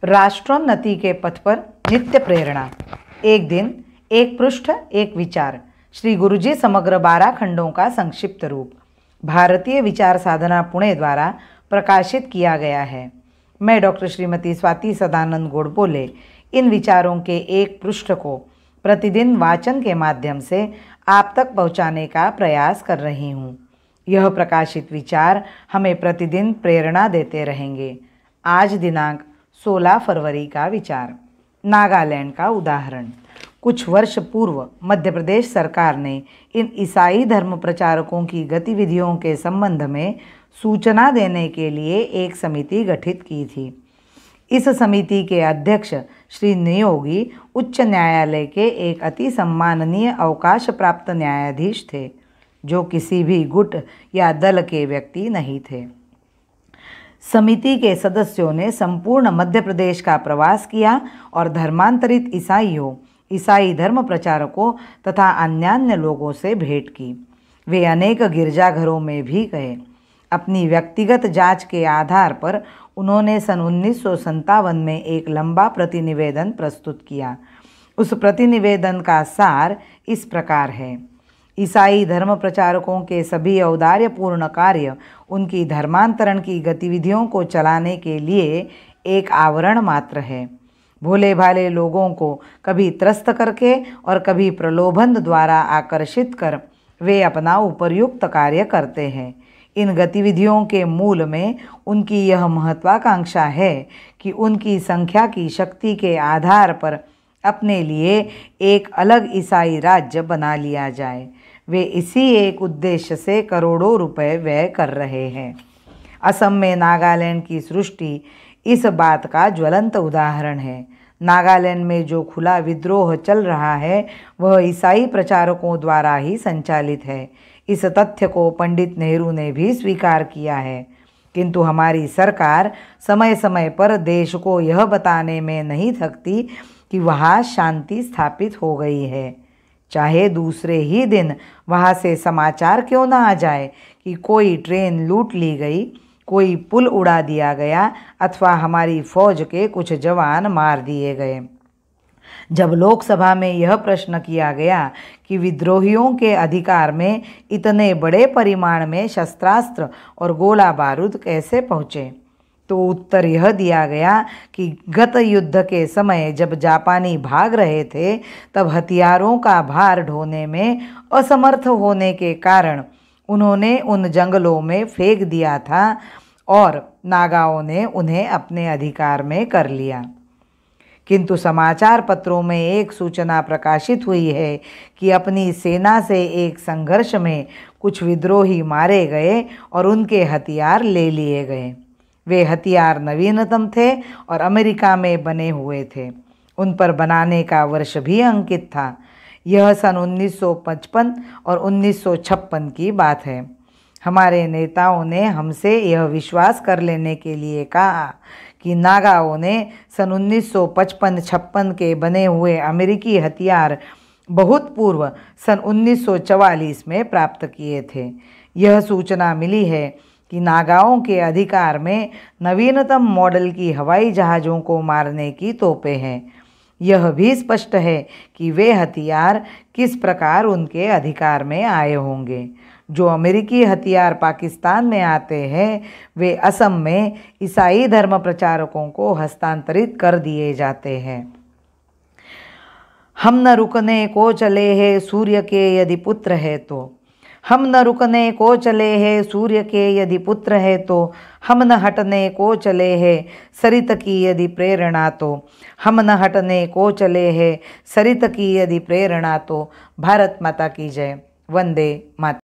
राष्ट्रोन्नति के पथ पर नित्य प्रेरणा। एक दिन, एक पृष्ठ, एक विचार। श्री गुरुजी समग्र 12 खंडों का संक्षिप्त रूप भारतीय विचार साधना पुणे द्वारा प्रकाशित किया गया है। मैं डॉक्टर श्रीमती स्वाति सदानंद गोडबोले इन विचारों के एक पृष्ठ को प्रतिदिन वाचन के माध्यम से आप तक पहुंचाने का प्रयास कर रही हूँ। यह प्रकाशित विचार हमें प्रतिदिन प्रेरणा देते रहेंगे। आज दिनांक 16 फरवरी का विचार। नागालैंड का उदाहरण। कुछ वर्ष पूर्व मध्य प्रदेश सरकार ने इन ईसाई धर्म प्रचारकों की गतिविधियों के संबंध में सूचना देने के लिए एक समिति गठित की थी। इस समिति के अध्यक्ष श्री नियोगी उच्च न्यायालय के एक अति सम्माननीय अवकाश प्राप्त न्यायाधीश थे, जो किसी भी गुट या दल के व्यक्ति नहीं थे। समिति के सदस्यों ने संपूर्ण मध्य प्रदेश का प्रवास किया और धर्मांतरित ईसाइयों, ईसाई धर्म प्रचारकों तथा अन्यान्य लोगों से भेंट की। वे अनेक गिरजाघरों में भी गए। अपनी व्यक्तिगत जांच के आधार पर उन्होंने सन 1957 में एक लंबा प्रतिनिवेदन प्रस्तुत किया। उस प्रतिनिवेदन का सार इस प्रकार है: ईसाई धर्म प्रचारकों के सभी औदार्यपूर्ण कार्य उनकी धर्मांतरण की गतिविधियों को चलाने के लिए एक आवरण मात्र है। भोले भाले लोगों को कभी त्रस्त करके और कभी प्रलोभन द्वारा आकर्षित कर वे अपना उपर्युक्त कार्य करते हैं। इन गतिविधियों के मूल में उनकी यह महत्वाकांक्षा है कि उनकी संख्या की शक्ति के आधार पर अपने लिए एक अलग ईसाई राज्य बना लिया जाए। वे इसी एक उद्देश्य से करोड़ों रुपए व्यय कर रहे हैं। असम में नागालैंड की सृष्टि इस बात का ज्वलंत उदाहरण है। नागालैंड में जो खुला विद्रोह चल रहा है वह ईसाई प्रचारकों द्वारा ही संचालित है। इस तथ्य को पंडित नेहरू ने भी स्वीकार किया है, किंतु हमारी सरकार समय समय पर देश को यह बताने में नहीं थकती कि वहाँ शांति स्थापित हो गई है। चाहे दूसरे ही दिन वहाँ से समाचार क्यों ना आ जाए कि कोई ट्रेन लूट ली गई, कोई पुल उड़ा दिया गया अथवा हमारी फौज के कुछ जवान मार दिए गए। जब लोकसभा में यह प्रश्न किया गया कि विद्रोहियों के अधिकार में इतने बड़े परिमाण में शस्त्रास्त्र और गोला बारूद कैसे पहुँचे, तो उत्तर यह दिया गया कि गत युद्ध के समय जब जापानी भाग रहे थे तब हथियारों का भार ढोने में असमर्थ होने के कारण उन्होंने उन जंगलों में फेंक दिया था और नागाओं ने उन्हें अपने अधिकार में कर लिया। किंतु समाचार पत्रों में एक सूचना प्रकाशित हुई है कि अपनी सेना से एक संघर्ष में कुछ विद्रोही मारे गए और उनके हथियार ले लिए गए। वे हथियार नवीनतम थे और अमेरिका में बने हुए थे। उन पर बनाने का वर्ष भी अंकित था। यह सन 1955 और 1956 की बात है। हमारे नेताओं ने हमसे यह विश्वास कर लेने के लिए कहा कि नागाओं ने सन 1955-56 के बने हुए अमेरिकी हथियार बहुत पूर्व सन 1944 में प्राप्त किए थे। यह सूचना मिली है कि नागाओं के अधिकार में नवीनतम मॉडल की हवाई जहाज़ों को मारने की तोपें हैं। यह भी स्पष्ट है कि वे हथियार किस प्रकार उनके अधिकार में आए होंगे। जो अमेरिकी हथियार पाकिस्तान में आते हैं वे असम में ईसाई धर्म प्रचारकों को हस्तांतरित कर दिए जाते हैं। हम न रुकने को चले हैं सूर्य के यदि पुत्र है तो, हम न रुकने को चले हैं सूर्य के यदि पुत्र है तो, हम न हटने को चले हैं सरित की यदि प्रेरणा तो, हम न हटने को चले हैं सरित की यदि प्रेरणा तो। भारत माता की जय। वंदे मातरम।